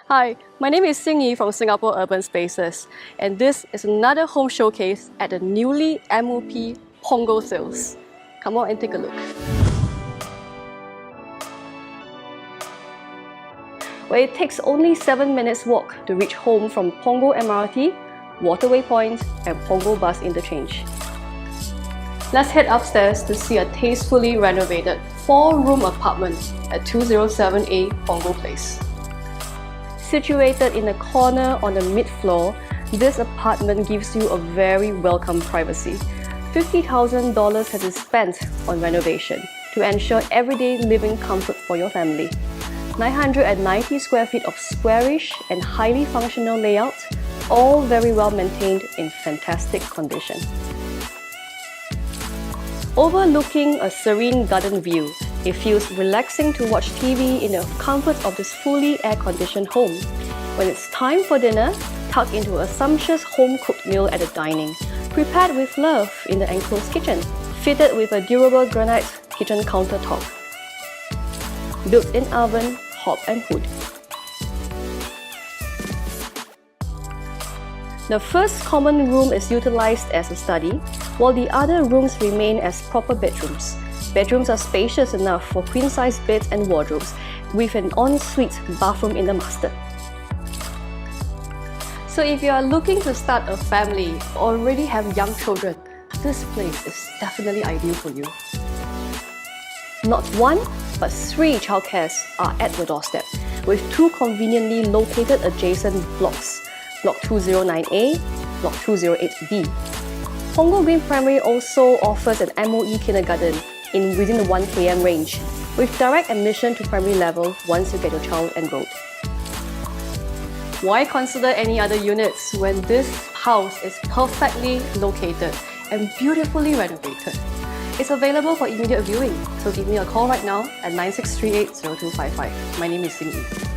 Hi, my name is Xing Yi from Singapore Urban Spaces, and this is another home showcase at the newly MOP Punggol sales. Come on and take a look. Where it takes only 7 minutes walk to reach home from Punggol MRT, Waterway Point, and Punggol Bus Interchange. Let's head upstairs to see a tastefully renovated 4-room apartment at 207A Punggol Place. Situated in a corner on the mid-floor, this apartment gives you a very welcome privacy. $50,000 has been spent on renovation to ensure everyday living comfort for your family. 990 square feet of squarish and highly functional layout, all very well maintained in fantastic condition. Overlooking a serene garden view, it feels relaxing to watch TV in the comfort of this fully air-conditioned home. When it's time for dinner, tuck into a sumptuous home-cooked meal at the dining, prepared with love in the enclosed kitchen, fitted with a durable granite kitchen countertop, built-in oven, hob and hood. The first common room is utilized as a study, while the other rooms remain as proper bedrooms. Bedrooms are spacious enough for queen-size beds and wardrobes, with an ensuite bathroom in the master. So if you are looking to start a family or already have young children, this place is definitely ideal for you. Not one, but 3 childcares are at your doorstep, with 2 conveniently located adjacent blocks, Block 209A, Block 208B. Punggol Green Primary also offers an MOE kindergarten within the 1 km range, with direct admission to primary level once you get your child enrolled. Why consider any other units when this house is perfectly located and beautifully renovated? It's available for immediate viewing, so give me a call right now at 9638 0255. My name is Xing Yi.